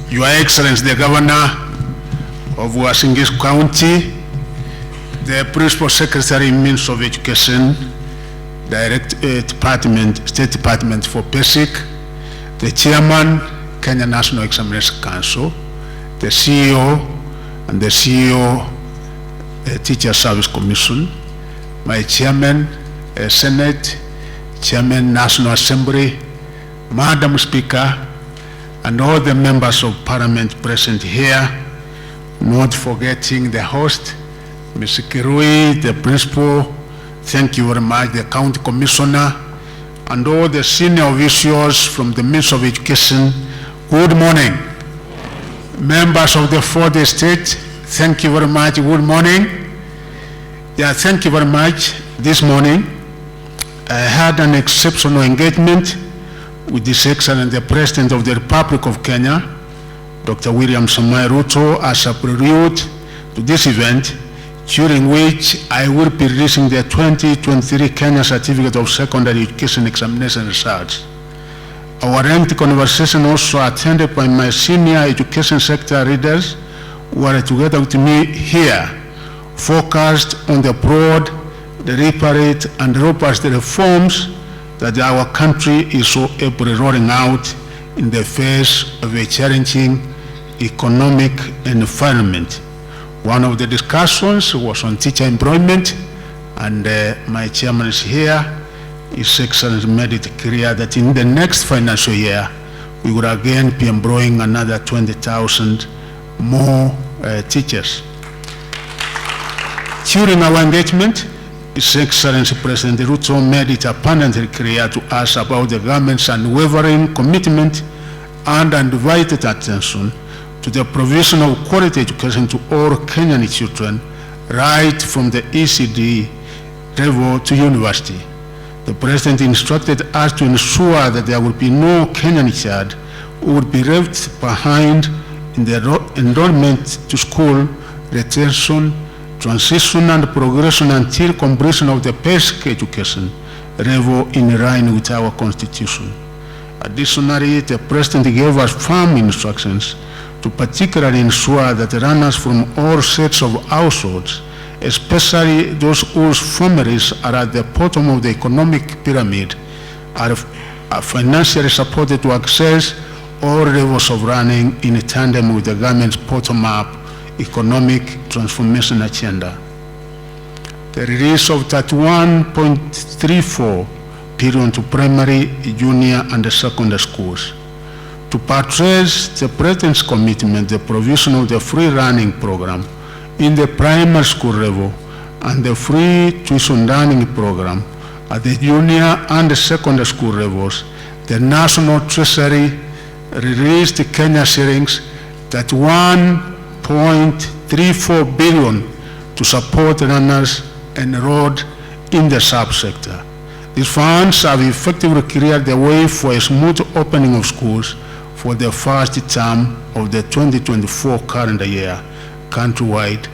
Your Excellency, the Governor of Wasingis County, the Principal Secretary, Minister of Education, State Department for Basic, the Chairman, Kenya National Examination Council, the CEO and the CEO, Teacher Service Commission, my Chairman, Senate, Chairman, National Assembly, Madam Speaker, and all the members of Parliament present here, not forgetting the host, Mr. Kirui, the Principal, thank you very much, the County Commissioner, and all the senior officials from the Ministry of Education. Good morning. Members of the fourth estate, thank you very much, good morning. Yeah, thank you very much. This morning, I had an exceptional engagement with His Excellency the President of the Republic of Kenya, Dr. William Samoei Ruto, as a prelude to this event, during which I will be releasing the 2023 Kenya Certificate of Secondary Education Examination results. Our lengthy conversation also attended by my senior education sector leaders who are together with me here, focused on the broad, deliberate, and robust reforms that our country is so ably rolling out in the face of a challenging economic environment. One of the discussions was on teacher employment, and my chairman is here. His Excellency made it clear that in the next financial year, we will again be employing another 20,000 more teachers. During our engagement, His Excellency President Ruto made it abundantly clear to us about the government's unwavering commitment and undivided attention to the provision of quality education to all Kenyan children, right from the ECD level to university. The President instructed us to ensure that there would be no Kenyan child who would be left behind in the enrollment to school, retention, transition and progression until completion of the basic education level in line with our Constitution. Additionally, the President gave us firm instructions to particularly ensure that runners from all sets of households, especially those whose families are at the bottom of the economic pyramid, are financially supported to access all levels of learning in tandem with the government's bottom-up economic transformation agenda. The release of 31.34 billion to primary, junior, and secondary schools. To buttress the President's commitment, the provision of the free learning program in the primary school level and the free tuition learning program at the junior and the secondary school levels, the National Treasury released Kenya shillings that 1.34 billion to support learners enrolled in the subsector. These funds have effectively cleared the way for a smooth opening of schools for the first term of the 2024 calendar year countrywide,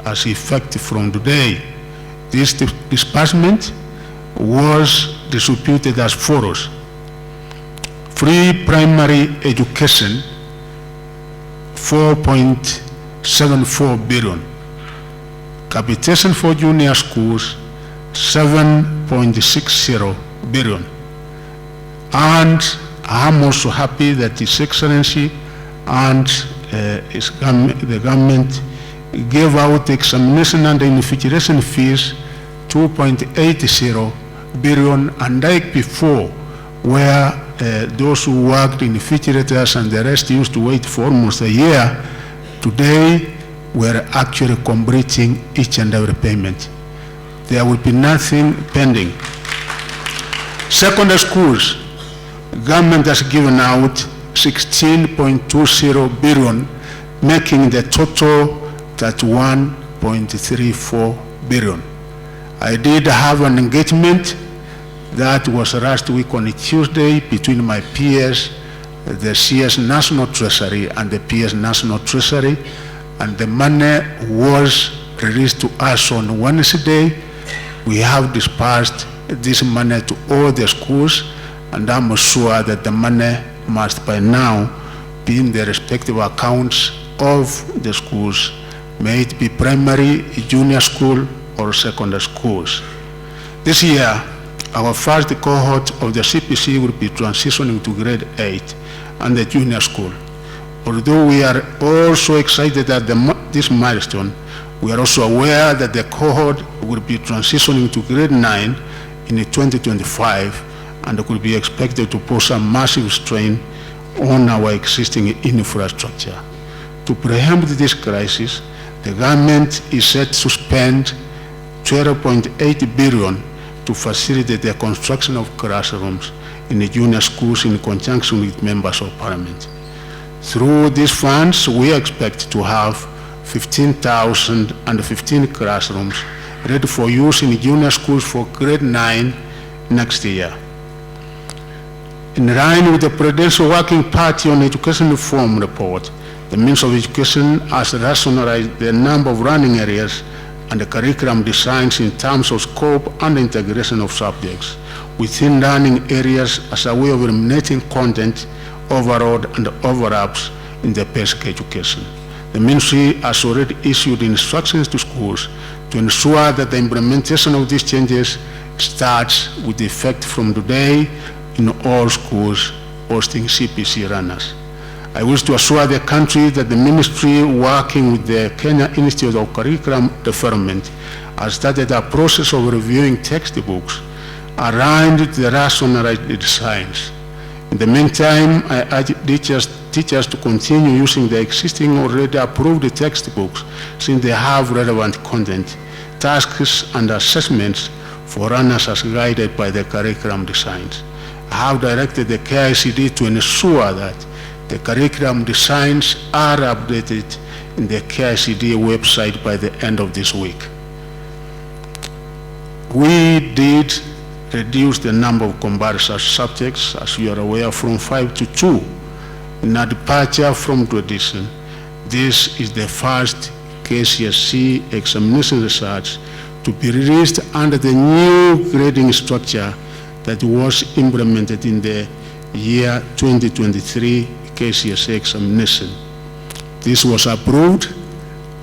as effective from today. This disbursement was distributed as follows: free primary education, 4.74 billion. Capitation for junior schools, 7.60 billion. And I'm also happy that His Excellency and the government gave out examination and invigilation fees, 2.80 billion, and like before, where those who worked in invigilators and the rest used to wait for almost a year, today we're actually completing each and every payment. There will be nothing pending. Secondary schools, government has given out 16.20 billion, making the total 31.34 billion. I did have an engagement that was last week on a Tuesday between my peers, the CS National Treasury and the PS National Treasury, and the money was released to us on Wednesday. We have dispersed this money to all the schools, and I'm sure that the money must by now being the respective accounts of the schools, may it be primary, junior school, or secondary schools. This year, our first cohort of the CPC will be transitioning to grade 8 and the junior school. Although we are also excited at this milestone, we are also aware that the cohort will be transitioning to grade 9 in 2025 and will be expected to pose a massive strain on our existing infrastructure. To preempt this crisis, the government is set to spend 12.8 billion to facilitate the construction of classrooms in the junior schools in conjunction with members of parliament. Through these funds, we expect to have 15,015 classrooms ready for use in junior schools for grade 9 next year. In line with the Presidential Working Party on Education Reform report, the Ministry of Education has rationalized the number of learning areas and the curriculum designs in terms of scope and integration of subjects within learning areas as a way of eliminating content overload and overlaps in the basic education. The Ministry has already issued instructions to schools to ensure that the implementation of these changes starts with effect from today in all schools hosting CPC runners. I wish to assure the country that the Ministry, working with the Kenya Institute of Curriculum Development, has started a process of reviewing textbooks aligned with the rationalized designs. In the meantime, I urge teachers to continue using the existing already approved textbooks since they have relevant content, tasks, and assessments for runners as guided by the curriculum designs. I have directed the KICD to ensure that the curriculum designs are updated in the KICD website by the end of this week. We did reduce the number of comparison subjects, as you are aware, from 5 to 2, in a departure from tradition. This is the first KCSE examination research to be released under the new grading structure that was implemented in the year 2023 KCSE examination. This was approved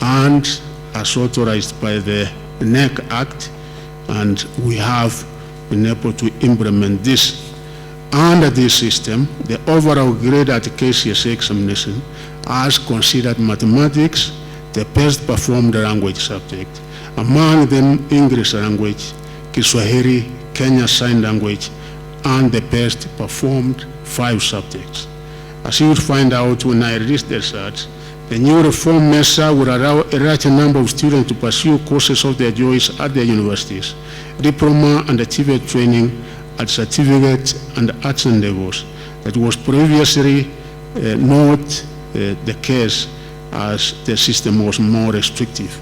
and as authorized by the NEC Act, and we have been able to implement this. Under this system, the overall grade at KCSE examination has considered mathematics the best performed language subject, among them English language, Kiswahili, Kenya Sign Language, and the best performed 5 subjects. As you will find out when I release the results, the new reform measure will allow a larger number of students to pursue courses of their choice at their universities, diploma and achievement training at certificate and action levels. That was previously not the case, as the system was more restrictive.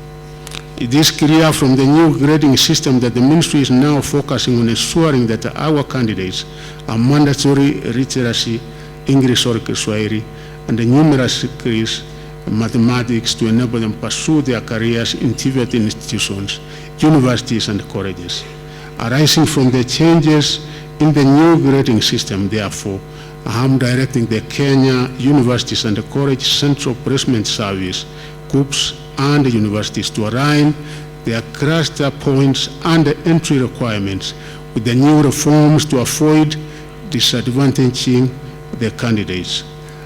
It is clear from the new grading system that the Ministry is now focusing on ensuring that our candidates are mandatory literacy, English or Kiswahili, and the numerous skills mathematics to enable them pursue their careers in TVET institutions, universities, and colleges. Arising from the changes in the new grading system, therefore, I am directing the Kenya Universities and the College Central Placement Service, COOPS, and the universities to align their cluster points and the entry requirements with the new reforms to avoid disadvantaging the candidates.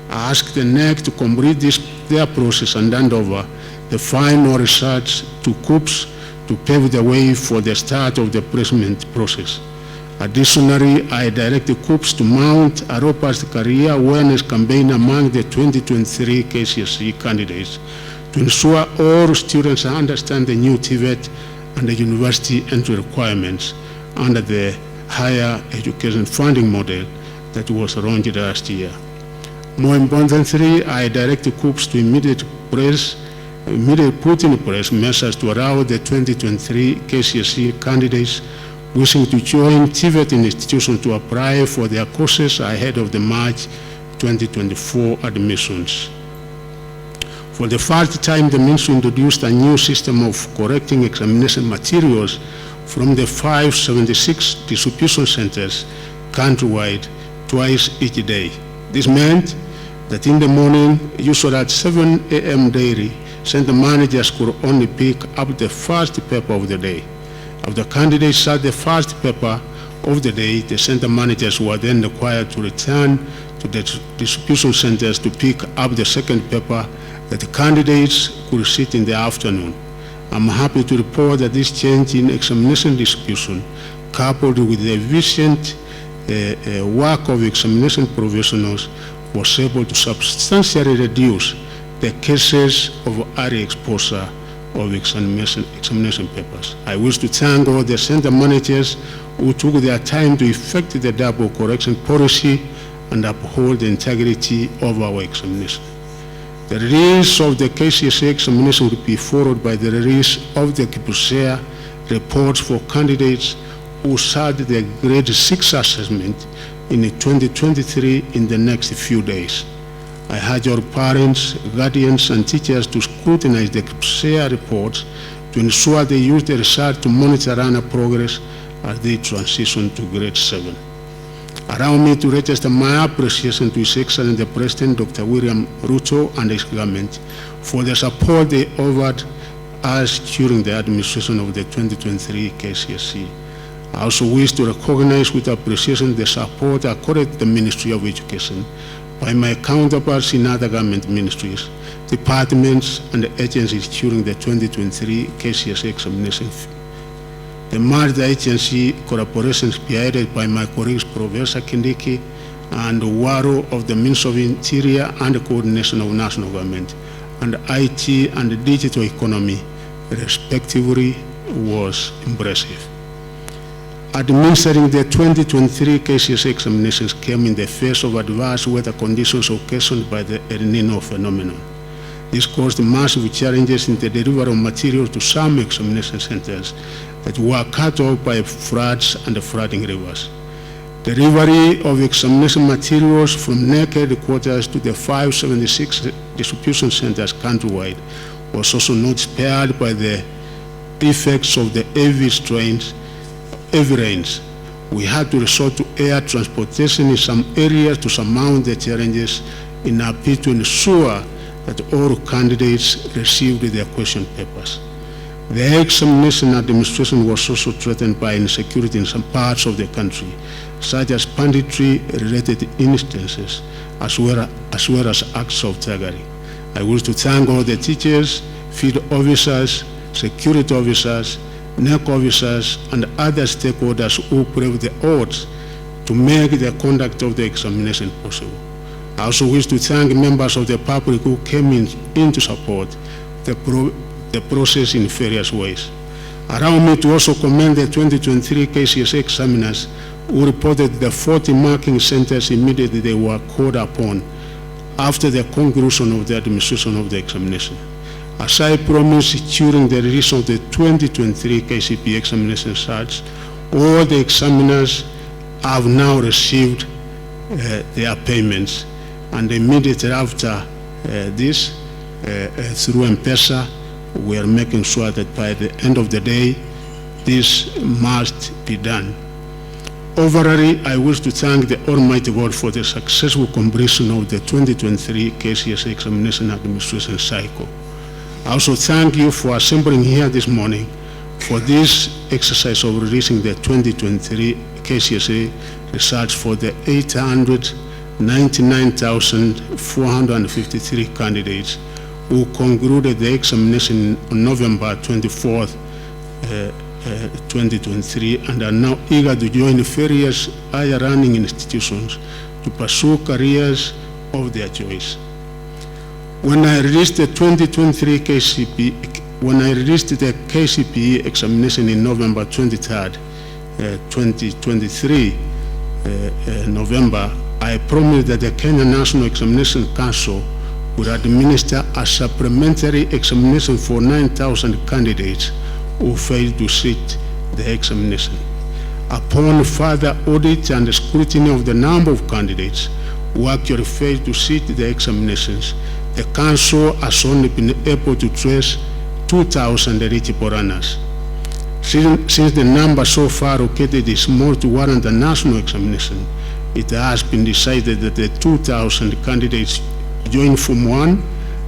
I ask the NEC to complete their process and hand over the final results to COOPS to pave the way for the start of the placement process. Additionally, I direct the COOPS to mount a robust career awareness campaign among the 2023 KCSE candidates to ensure all students understand the new TVET and the university entry requirements under the higher education funding model that was launched last year. More importantly, I direct the COOPS to immediately put in place measures to allow the 2023 KCSE candidates wishing to join TVET institutions to apply for their courses ahead of the March 2024 admissions. For the first time, the Ministry introduced a new system of correcting examination materials from the 576 distribution centers countrywide twice each day. This meant that in the morning, usually at 7 a.m. daily, center managers could only pick up the first paper of the day. If the candidates sat the first paper of the day, the center managers were then required to return to the distribution centers to pick up the second paper that the candidates could sit in the afternoon. I'm happy to report that this change in examination distribution, coupled with the efficient work of examination professionals, was able to substantially reduce the cases of early exposure of examination papers. I wish to thank all the center managers who took their time to effect the double correction policy and uphold the integrity of our examination. The release of the KCSE examination will be followed by the release of the KPSEA reports for candidates who sat the grade 6 assessment in 2023 in the next few days. I urge your parents, guardians, and teachers to scrutinize the KPSEA reports to ensure they use the result to monitor learner progress as they transition to grade 7. Allow me to register my appreciation to His Excellency the President, Dr. William Ruto, and his government for the support they offered us during the administration of the 2023 KCSE. I also wish to recognize with appreciation the support accorded to the Ministry of Education by my counterparts in other government ministries, departments, and agencies during the 2023 KCSE examination. The multi-agency collaboration spearheaded by my colleagues Professor Kindiki and Waro of the Ministry of Interior and the Coordination of National Government and IT and Digital Economy, respectively, was impressive. Administering the 2023 KCSE examinations came in the face of adverse weather conditions occasioned by the El Nino phenomenon. This caused massive challenges in the delivery of materials to some examination centers that were cut off by floods and flooding rivers. Delivery of examination materials from NEC headquarters to the 576 distribution centers countrywide was also not spared by the effects of the heavy rains. We had to resort to air transportation in some areas to surmount the challenges in a bid to ensure that all candidates received their question papers. The examination administration was also threatened by insecurity in some parts of the country, such as banditry-related instances, as well as acts of thuggery. I wish to thank all the teachers, field officers, security officers, NEC officers, and other stakeholders who braved the odds to make the conduct of the examination possible. I also wish to thank members of the public who came in to support the process in various ways. Allow me to also commend the 2023 KCSE examiners who reported the 40 marking centers immediately they were called upon after the conclusion of the administration of the examination. As I promised during the release of the 2023 KCPE examination results, all the examiners have now received their payments, and immediately after this, through M-Pesa, we are making sure that by the end of the day, this must be done. Overall, I wish to thank the Almighty God for the successful completion of the 2023 KCSE examination administration cycle. I also thank you for assembling here this morning for this exercise of releasing the 2023 KCSE results for the 899,453 candidates who concluded the examination on November 24th, 2023, and are now eager to join various higher learning institutions to pursue careers of their choice. When I released the 2023 KCPE examination in November 23rd, 2023, November, I promised that the Kenya National Examination Council would administer a supplementary examination for 9,000 candidates who failed to sit the examination. Upon further audit and scrutiny of the number of candidates who actually failed to sit the examinations, the Council has only been able to trace 2,000 eligible runners. Since the number so far located is more to warrant a national examination, it has been decided that the 2,000 candidates join Form 1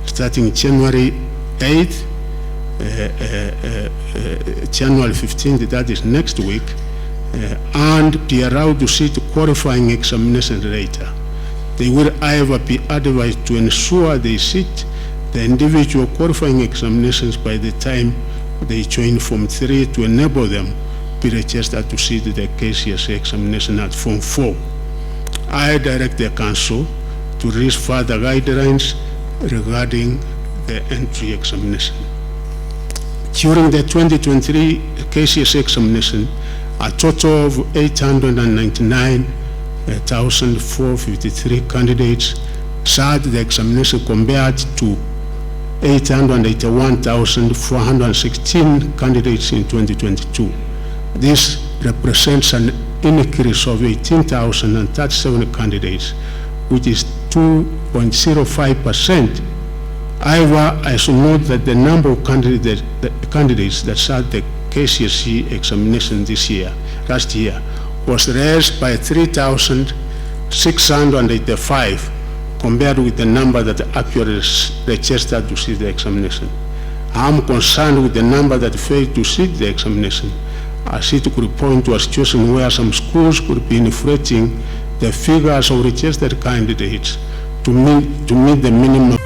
starting January 8th, January 15th, that is next week, and be allowed to sit qualifying examination later. They will, however, be advised to ensure they sit the individual qualifying examinations by the time they join Form 3 to enable them to be registered to sit the KCSE examination at Form 4. I direct the Council to release further guidelines regarding the entry examination. During the 2023 KCSE examination, a total of 899,453 candidates sat the examination compared to 881,416 candidates in 2022. This represents an increase of 18,037 candidates, which is 2.05%. However, I should note that the number of candidates that sat the KCSE examination last year, was raised by 3,685 compared with the number that actually registered to sit the examination. I am concerned with the number that failed to sit the examination, as it could point to a situation where some schools could be inflating the figures of registered candidates to meet the minimum